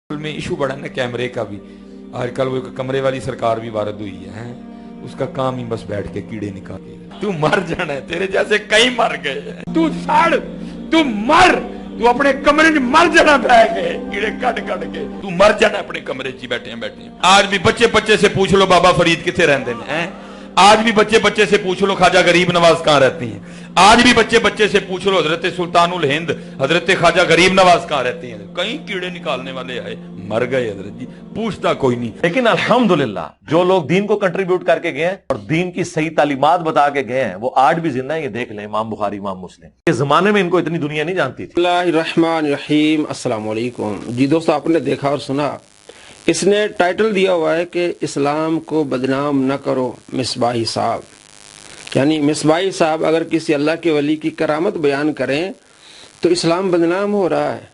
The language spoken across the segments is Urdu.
میں ایشو بڑا نا کیمرے کا بھی. آج کل وہ کمرے والی سرکار بھی وارد ہوئی ہے, اس کا کام ہی بس بیٹھ کے کیڑے نکالے. تو مر جانا ہے, تیرے جیسے کئی مر گئے. تو سڑ, تو مر, تو اپنے کمرے میں مر جانا بیٹھ کے کیڑے کٹ کے. تو مر جانا اپنے کمرے چ بیٹھے ہیں. آج بھی بچے سے پوچھ لو بابا فرید کتنے رہتے ہیں. آج بھی بچے سے پوچھ لو خواجہ غریب نواز کہاں رہتی ہیں. آج بھی بچے سے پوچھ لو حضرت سلطان الہند حضرت خواجہ غریب نواز کہاں رہتی ہیں. کئی کیڑے نکالنے والے آئے, مر گئے حضرت جی, پوچھتا کوئی نہیں. لیکن الحمدللہ جو لوگ دین کو کنٹریبیوٹ کر کے گئے ہیں اور دین کی صحیح تعلیمات بتا کے گئے ہیں وہ آج بھی زندہ ہیں. یہ دیکھ لیں امام بخاری, امام مسلم. اس زمانے میں ان کو اتنی دنیا نہیں جانتی تھی. اللہ الرحمن الرحیم. السلام علیکم جی دوستو, آپ نے دیکھا اور سنا, اس نے ٹائٹل دیا ہوا ہے کہ اسلام کو بدنام نہ کرو مصباحی صاحب. یعنی مصباحی صاحب اگر کسی اللہ کے ولی کی کرامت بیان کریں تو اسلام بدنام ہو رہا ہے,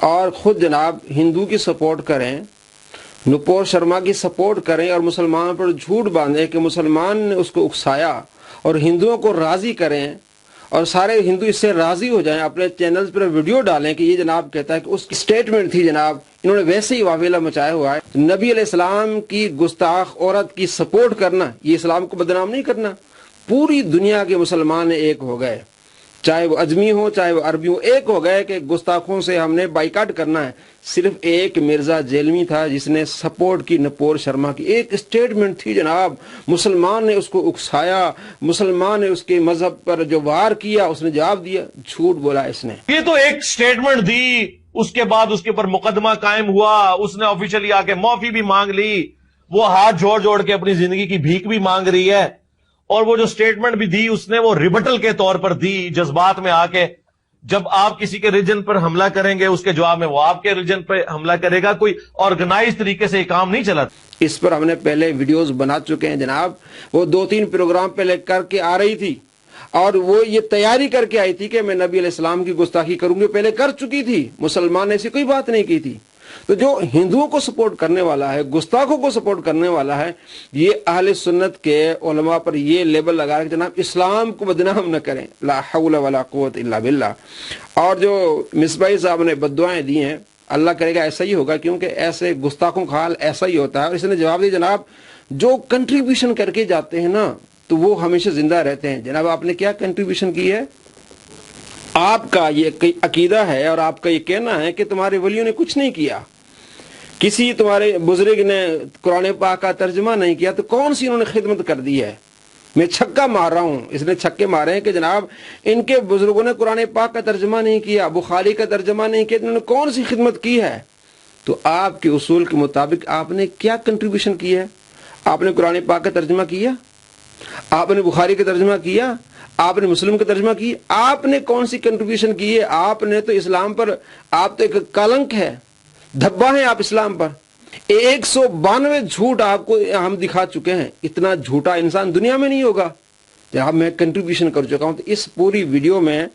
اور خود جناب ہندو کی سپورٹ کریں, نپور شرما کی سپورٹ کریں اور مسلمان پر جھوٹ باندھیں کہ مسلمان نے اس کو اکسایا, اور ہندوؤں کو راضی کریں اور سارے ہندو اس سے راضی ہو جائیں, اپنے چینلز پر ویڈیو ڈالیں کہ یہ جناب کہتا ہے کہ اس کی سٹیٹمنٹ تھی جناب, انہوں نے ویسے ہی واویلا مچایا ہوا ہے. نبی علیہ السلام کی گستاخ عورت کی سپورٹ کرنا یہ اسلام کو بدنام نہیں کرنا. پوری دنیا کے مسلمان ایک ہو گئے, چاہے وہ اجمی ہو چاہے وہ عربی ہو, ایک ہو گئے کہ گستاخوں سے ہم نے بائیکاٹ کرنا ہے. صرف ایک مرزا جیلمی تھا جس نے سپورٹ کی نپور شرما کی. ایک سٹیٹمنٹ تھی جناب, مسلمان نے اس کو اکسایا, مسلمان نے اس کے مذہب پر جو وار کیا اس نے جواب دیا. جھوٹ بولا اس نے. یہ تو ایک سٹیٹمنٹ دی, اس کے بعد اس کے اوپر مقدمہ قائم ہوا, اس نے آفیشلی آ کے معافی بھی مانگ لی, وہ ہاتھ جوڑ کے اپنی زندگی کی بھیک بھی مانگ رہی ہے. اور وہ جو سٹیٹمنٹ بھی دی اس نے وہ ریبٹل کے طور پر دی, جذبات میں آ کے. جب آپ کسی کے ریجن پر حملہ کریں گے اس کے جواب میں وہ آپ کے ریجن پہ حملہ کرے گا. کوئی آرگنائز طریقے سے یہ کام نہیں چلا. اس پر ہم نے پہلے ویڈیوز بنا چکے ہیں جناب. وہ 2-3 پروگرام پہلے کر کے آ رہی تھی اور وہ یہ تیاری کر کے آئی تھی کہ میں نبی علیہ السلام کی گستاخی کروں گی, پہلے کر چکی تھی. مسلمان نے ایسی کوئی بات نہیں کی تھی. تو جو ہندوؤں کو سپورٹ کرنے والا ہے, گستاخوں کو سپورٹ کرنے والا ہے, یہ اہل سنت کے علماء پر یہ لیبل لگا رہا ہے کہ جناب اسلام کو بدنام نہ کریں, لا حول ولا قوت الا باللہ. اور جو مصباحی صاحب نے بددعائیں دی ہیں, اللہ کرے گا ایسا ہی ہوگا, کیونکہ ایسے گستاخوں کا حال ایسا ہی ہوتا ہے. اور اس نے جواب دیا جناب جو کنٹریبیوشن کر کے جاتے ہیں نا تو وہ ہمیشہ زندہ رہتے ہیں. جناب آپ نے کیا کنٹریبیوشن کی ہے؟ آپ کا یہ عقیدہ ہے اور آپ کا یہ کہنا ہے کہ تمہارے ولیوں نے کچھ نہیں کیا, کسی تمہارے بزرگ نے قرآن پاک کا ترجمہ نہیں کیا, تو کون سی انہوں نے خدمت کر دی ہے؟ میں چھکا مار رہا ہوں, اس نے چھکے مارے ہیں کہ جناب ان کے بزرگوں نے قرآن پاک کا ترجمہ نہیں کیا, بخاری کا ترجمہ نہیں کیا, انہوں نے کون سی خدمت کی ہے؟ تو آپ کے اصول کے مطابق آپ نے کیا کنٹریبیوشن کی ہے؟ آپ نے قرآن پاک کا ترجمہ کیا, آپ نے بخاری کا ترجمہ کیا, آپ نے مسلم کا ترجمہ کیا, آپ نے کون سی کنٹریبیوشن کی ہے؟ آپ نے تو اسلام پر, آپ تو ایک کلنک ہے, دھبا ہیں آپ اسلام پر. 192 جھوٹ آپ کو ہم دکھا چکے ہیں. اتنا جھوٹا انسان دنیا میں نہیں ہوگا. جب میں کنٹریبیوشن کر چکا ہوں تو اس پوری ویڈیو میں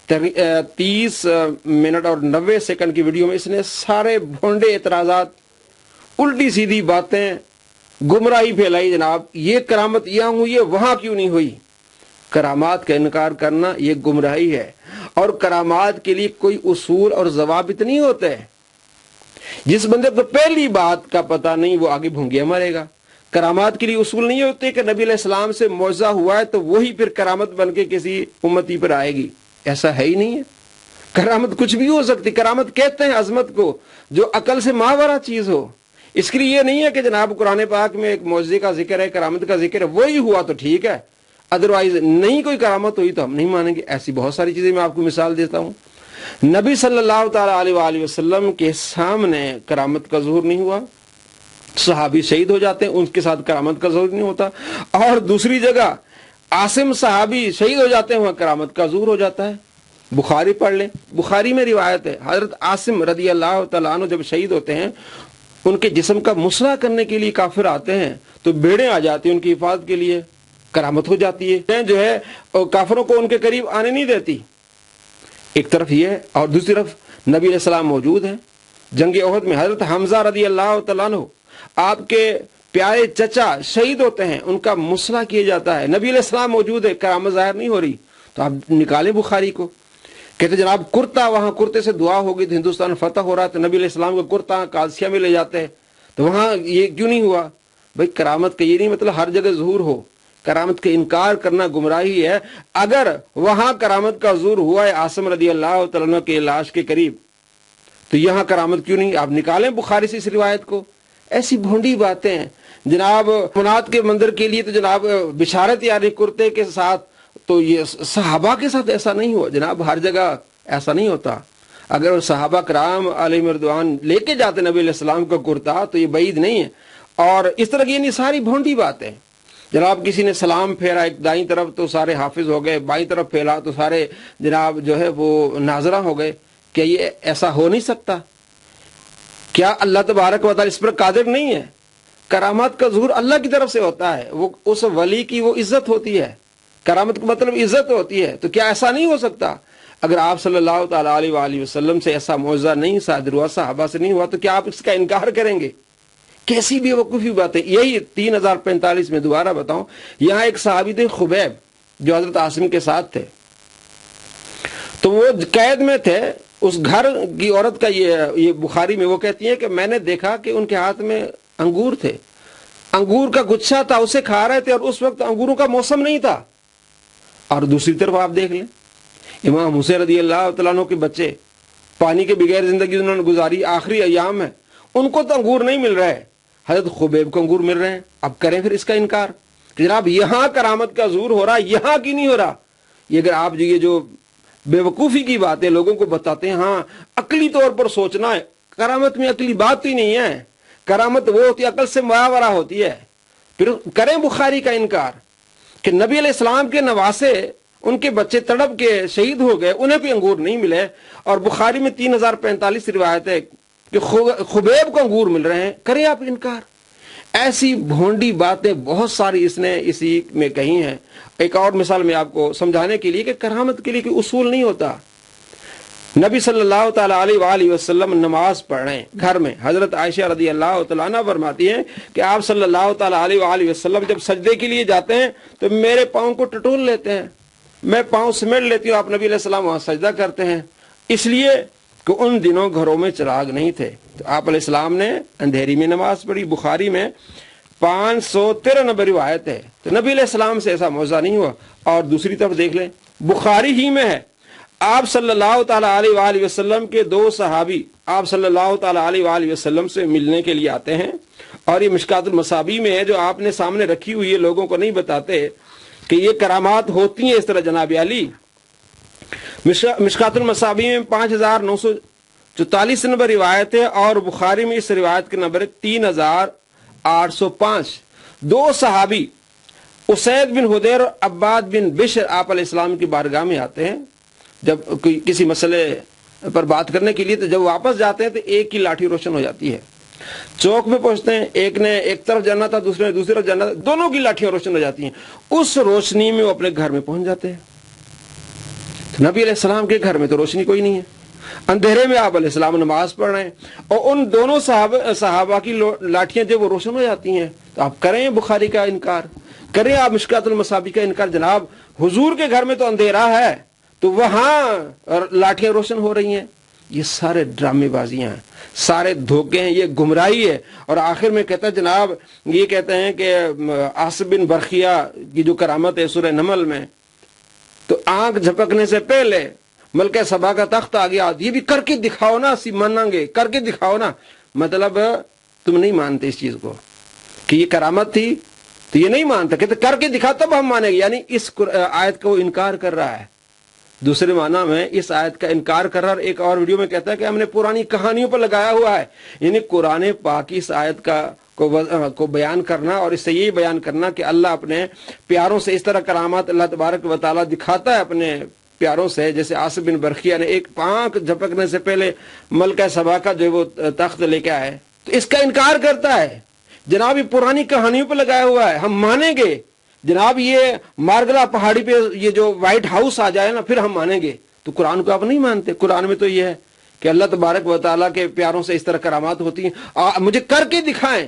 30 منٹ اور 90 سیکنڈ کی ویڈیو میں اس نے سارے بھونڈے اعتراضات, الٹی سیدھی باتیں, گمراہی پھیلائی. جناب یہ کرامت یہاں ہوئی ہے, وہاں کیوں نہیں ہوئی؟ کرامات کا انکار کرنا یہ گمراہی ہے, اور کرامات کے لیے کوئی اصول اور ضوابط نہیں ہوتے. جس بندے کو پہلی بات کا پتہ نہیں وہ آگے بھونگیا مرے گا. کرامات کے لیے اصول نہیں ہوتے کہ نبی علیہ السلام سے معجزہ ہوا ہے تو وہی پھر کرامت بن کے کسی امتی پر آئے گی, ایسا ہے ہی نہیں ہے. کرامت کچھ بھی ہو سکتی. کرامت کہتے ہیں عظمت کو جو عقل سے ماورا چیز ہو. اس کے لیے یہ نہیں ہے کہ جناب قرآن پاک میں ایک معجزے کا ذکر ہے, کرامت کا ذکر ہے, وہی ہوا تو ٹھیک ہے, ادروائز نہیں کوئی کرامت ہوئی تو ہم نہیں مانیں گے. ایسی بہت ساری چیزیں میں آپ کو مثال دیتا ہوں. نبی صلی اللہ تعالی علیہ وآلہ وسلم کے سامنے کرامت کا ظہور نہیں ہوا, صحابی شہید ہو جاتے ہیں, ان کے ساتھ کرامت کا ظہور نہیں ہوتا. اور دوسری جگہ عاصم صحابی شہید ہو جاتے ہیں, وہاں کرامت کا ظہور ہو جاتا ہے. بخاری پڑھ لیں, بخاری میں روایت ہے حضرت عاصم رضی اللہ تعالیٰ عنہ جب شہید ہوتے ہیں, ان کے جسم کا مسئلہ کرنے کے لیے کافر آتے ہیں تو بھیڑیں آ جاتی ہیں ان کی حفاظت کے لیے, کرامت ہو جاتی ہے. جو ہے کافروں کو ان کے قریب آنے نہیں دیتی. ایک طرف یہ ہے, اور دوسری طرف نبی علیہ السلام موجود ہیں جنگ احد میں. حضرت حمزہ رضی اللہ تعالیٰ عنہ آپ کے پیارے چچا شہید ہوتے ہیں, ان کا مسئلہ کیا جاتا ہے, نبی علیہ السلام موجود ہے, کرامت ظاہر نہیں ہو رہی. تو آپ نکالیں بخاری کو, کہتے جناب کرتا، وہاں کرتے سے دعا ہوگی تو ہندوستان فتح ہو رہا، تو نبی علیہ السلام کا کرتا قادسیہ میں لے جاتے ہیں، تو وہاں یہ کیوں نہیں ہوا؟ بھائی کرامت کا یہ نہیں مطلب ہر جگہ ظہور ہو، کرامت کا انکار کرنا گمراہی ہے۔ اگر وہاں کرامت کا ظہور ہوا ہے عاصم رضی اللہ تعالیٰ عنہ کے لاش کے قریب، تو یہاں کرامت کیوں نہیں؟ آپ نکالیں بخاری سے اس روایت کو۔ ایسی بھونڈی باتیں ہیں جناب۔ منات کے مندر کے لیے تو جناب بشارت یعنی کرتے کے ساتھ، تو یہ صحابہ کے ساتھ ایسا نہیں ہوا جناب، ہر جگہ ایسا نہیں ہوتا۔ اگر صحابہ کرام علیہم رضوان لے کے جاتے نبی علیہ السلام کا کرتا تو یہ بعید نہیں ہے۔ اور اس طرح کی ساری بھونڈی باتیں جناب، کسی نے سلام پھیرا ایک دائیں طرف تو سارے حافظ ہو گئے، بائیں طرف پھیلا تو سارے جناب جو ہے وہ ناظرہ ہو گئے۔ کیا یہ ایسا ہو نہیں سکتا؟ کیا اللہ تبارک و تعالی اس پر قادر نہیں ہے؟ کرامات کا ظہور اللہ کی طرف سے ہوتا ہے، وہ اس ولی کی وہ عزت ہوتی ہے، کرامت کا مطلب عزت ہوتی ہے۔ تو کیا ایسا نہیں ہو سکتا؟ اگر آپ صلی اللہ تعالی علیہ وآلہ وسلم سے ایسا معجزہ نہیں صادر ہوا، صحابہ سے نہیں ہوا، تو کیا آپ اس کا انکار کریں گے؟ کیسی بے وقوفی باتیں۔ یہی 3045 میں دوبارہ بتاؤں، یہاں ایک صحابی تھے خبیب جو حضرت عاصم کے ساتھ تھے، تو وہ قید میں تھے۔ اس گھر کی عورت کا یہ بخاری میں وہ کہتی ہے کہ میں نے دیکھا کہ ان کے ہاتھ میں انگور تھے، انگور کا گچھا تھا، اسے کھا رہے تھے، اور اس وقت انگوروں کا موسم نہیں تھا۔ اور دوسری طرف آپ دیکھ لیں امام حسین رضی اللہ تعالیٰ عنہ کے بچے، پانی کے بغیر زندگی انہوں نے گزاری، آخری ایام ہے، ان کو تو انگور نہیں مل رہے، حضرت خبیب کو انگور مل رہے ہیں۔ اب کریں پھر اس کا انکار کہ جناب یہاں کرامت کا ظہور ہو رہا، یہاں کی نہیں ہو رہا۔ یہ اگر آپ یہ جو بے وقوفی کی باتیں لوگوں کو بتاتے ہیں، ہاں عقلی طور پر سوچنا ہے، کرامت میں عقلی بات ہی نہیں ہے۔ کرامت وہ ہوتی ہے عقل سے ماورا ہوتی ہے۔ پھر کریں بخاری کا انکار کہ نبی علیہ السلام کے نواسے، ان کے بچے تڑپ کے شہید ہو گئے، انہیں بھی انگور نہیں ملے، اور بخاری میں 3045 روایت ہے کہ خبیب کو انگور مل رہے ہیں، کریں آپ انکار۔ ایسی بھونڈی باتیں بہت ساری اس نے اسی میں کہی ہیں۔ ایک اور مثال میں آپ کو سمجھانے کے لیے کہ کرامت کے لیے کوئی اصول نہیں ہوتا۔ نبی صلی اللہ تعالیٰ علیہ وآلہ وسلم نماز پڑھ رہے ہیں گھر میں، حضرت عائشہ رضی اللہ تعالیٰ عنہ فرماتی ہیں کہ آپ صلی اللہ تعالیٰ علیہ وآلہ وسلم جب سجدے کے لیے جاتے ہیں تو میرے پاؤں کو ٹٹول لیتے ہیں، میں پاؤں سمیٹ لیتی ہوں، آپ نبی علیہ السلام وہاں سجدہ کرتے ہیں، اس لیے کہ ان دنوں گھروں میں چراغ نہیں تھے، تو آپ علیہ السلام نے اندھیری میں نماز پڑھی۔ بخاری میں 593 روایت ہے، تو نبی علیہ السلام سے ایسا معجزہ نہیں ہوا۔ اور دوسری طرف دیکھ لیں بخاری ہی میں ہے، آپ صلی اللہ تعالیٰ علیہ وآلہ وسلم کے 2 صحابی آپ صلی اللہ تعالیٰ علیہ وآلہ وسلم سے ملنے کے لیے آتے ہیں، اور یہ مشکات المصابیح میں ہے جو آپ نے سامنے رکھی ہوئی ہے، لوگوں کو نہیں بتاتے کہ یہ کرامات ہوتی ہیں اس طرح جناب علی۔ مشکات المصابیح میں 5944 نمبر روایت ہے، اور بخاری میں اس روایت کے نمبر 3805۔ 2 صحابی اسید بن حدیر اور عباد بن بشر آپ علیہ السلام کی بارگاہ میں آتے ہیں جب کسی مسئلے پر بات کرنے کے لیے، تو جب واپس جاتے ہیں تو ایک کی لاٹھی روشن ہو جاتی ہے۔ چوک میں پہنچتے ہیں، ایک نے ایک طرف جانا تھا، دوسرے نے دوسری طرف جانا تھا، دونوں کی لاٹھیاں روشن ہو جاتی ہیں۔ اس روشنی میں وہ اپنے گھر میں پہنچ جاتے ہیں۔ تو نبی علیہ السلام کے گھر میں تو روشنی کوئی نہیں ہے، اندھیرے میں آپ علیہ السلام نماز پڑھ رہے ہیں، اور ان دونوں صحابہ کی لاٹھیاں جب وہ روشن ہو جاتی ہیں، تو آپ کریں بخاری کا انکار، کریں آپ مشکات المصابیح کا انکار۔ جناب حضور کے گھر میں تو اندھیرا ہے، تو وہاں لاٹھیاں روشن ہو رہی ہیں۔ یہ سارے ڈرامے بازیاں ہیں، سارے دھوکے ہیں، یہ گمراہی ہے۔ اور آخر میں کہتا ہے جناب، یہ کہتے ہیں کہ عاصم بن برقیہ کی جو کرامت ہے سورہ نمل میں، تو آنکھ جھپکنے سے پہلے ملکہ سبا کا تخت آ گیا، یہ بھی کر کے دکھاؤ نا، اسی مانیں گے، کر کے دکھاؤ نا۔ مطلب تم نہیں مانتے اس چیز کو کہ یہ کرامت تھی، تو یہ نہیں مانتا، کہتے کر کے دکھا تب ہم مانیں گے، یعنی اس آیت کا وہ انکار کر رہا ہے۔ دوسرے معنی میں اس آیت کا انکار کر رہا ہے۔ ایک اور ویڈیو میں کہتا ہے کہ ہم نے پرانی کہانیوں پر لگایا ہوا ہے، یعنی قرآن پاک کی اس آیت کو بیان کرنا، اور اس سے یہی بیان کرنا کہ اللہ اپنے پیاروں سے اس طرح کرامات اللہ تبارک و تعالیٰ دکھاتا ہے اپنے پیاروں سے، جیسے عاصم بن برقیہ نے ایک آنکھ جھپکنے سے پہلے ملکہ سبا کا جو وہ تخت لے کے آئے، تو اس کا انکار کرتا ہے۔ جناب یہ پرانی کہانیوں پر لگایا ہوا ہے، ہم مانیں گے جناب، یہ مارگلا پہاڑی پہ یہ جو وائٹ ہاؤس آ جائے نا پھر ہم مانیں گے۔ تو قرآن کو آپ نہیں مانتے؟ قرآن میں تو یہ ہے کہ اللہ تبارک و تعالیٰ کے پیاروں سے اس طرح کرامات ہوتی ہیں، مجھے کر کے دکھائیں۔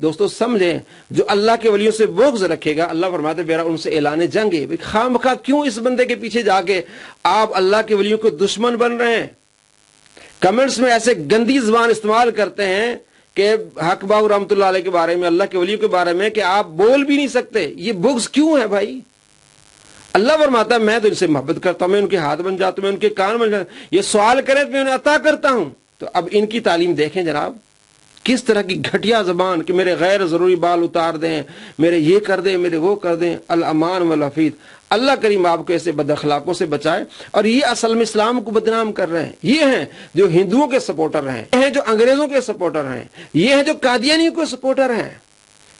دوستو سمجھیں، جو اللہ کے ولیوں سے بغض رکھے گا اللہ فرماتے میرا ان سے اعلان جنگ ہے۔ خواہ مخواہ کیوں اس بندے کے پیچھے جا کے آپ اللہ کے ولیوں کو دشمن بن رہے ہیں؟ کمنٹس میں ایسے گندی زبان استعمال کرتے ہیں کہ حق باؤ رحمۃ اللہ علیہ کے بارے میں، اللہ کے ولیوں کے بارے میں، کہ آپ بول بھی نہیں سکتے۔ یہ بغض کیوں ہے بھائی؟ اللہ فرماتا ہے میں تو ان سے محبت کرتا ہوں، میں ان کے ہاتھ بن جاتا ہوں، میں ان کے کان بن جاتا ہوں، یہ سوال کریں تو میں انہیں عطا کرتا ہوں۔ تو اب ان کی تعلیم دیکھیں جناب، کس طرح کی گھٹیا زبان کہ میرے غیر ضروری بال اتار دیں، میرے یہ کر دیں، میرے وہ کر دیں۔ الامان والحفیظ، اللہ کریم آپ کو ایسے بد اخلاقوں سے بچائے۔ اور یہ اصل میں اسلام کو بدنام کر رہے ہیں، یہ ہیں جو ہندوؤں کے سپورٹر ہیں، یہ ہیں جو انگریزوں کے سپورٹر ہیں، یہ ہیں جو قادیانیوں کے سپورٹر ہیں۔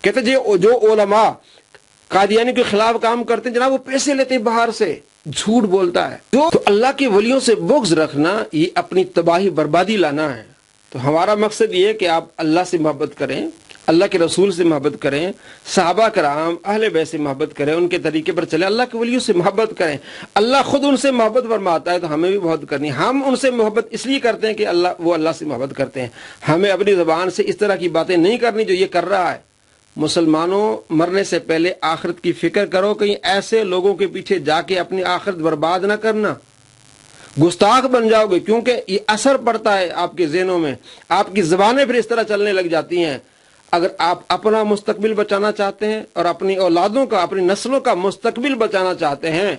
کہتے جو علماء قادیانی کے خلاف کام کرتے ہیں جناب وہ پیسے لیتے ہیں باہر سے، جھوٹ بولتا ہے۔ جو تو اللہ کے ولیوں سے بغض رکھنا یہ اپنی تباہی بربادی لانا ہے۔ تو ہمارا مقصد یہ ہے کہ آپ اللہ سے محبت کریں، اللہ کے رسول سے محبت کریں، صحابہ کرام اہل بیت سے محبت کریں، ان کے طریقے پر چلیں، اللہ کے ولیوں سے محبت کریں۔ اللہ خود ان سے محبت فرماتا ہے تو ہمیں بھی محبت کرنی ہے۔ ہم ان سے محبت اس لیے کرتے ہیں کہ وہ اللہ سے محبت کرتے ہیں۔ ہمیں اپنی زبان سے اس طرح کی باتیں نہیں کرنی جو یہ کر رہا ہے۔ مسلمانوں، مرنے سے پہلے آخرت کی فکر کرو، کہیں ایسے لوگوں کے پیچھے جا کے اپنی آخرت برباد نہ کرنا، گستاخ بن جاؤ گے، کیونکہ یہ اثر پڑتا ہے آپ کے ذہنوں میں، آپ کی زبانیں پھر اس طرح چلنے لگ جاتی ہیں۔ اگر آپ اپنا مستقبل بچانا چاہتے ہیں اور اپنی اولادوں کا، اپنی نسلوں کا مستقبل بچانا چاہتے ہیں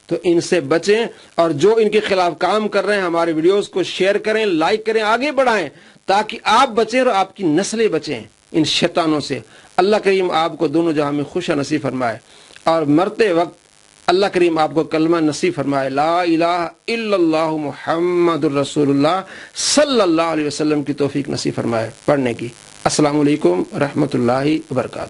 تو ان سے بچیں، اور جو ان کے خلاف کام کر رہے ہیں ہمارے ویڈیوز کو شیئر کریں، لائک کریں، آگے بڑھائیں تاکہ آپ بچیں اور آپ کی نسلیں بچیں ان شیطانوں سے۔ اللہ کریم آپ کو دونوں جہاں میں خوش نصیب فرمائے، اور مرتے وقت اللہ کریم آپ کو کلمہ نصیب فرمائے، لا الہ الا اللہ محمد الرسول اللہ صلی اللہ علیہ وسلم کی توفیق نصیب فرمائے پڑھنے کی۔ السلام علیکم رحمۃ اللہ وبرکاتہ۔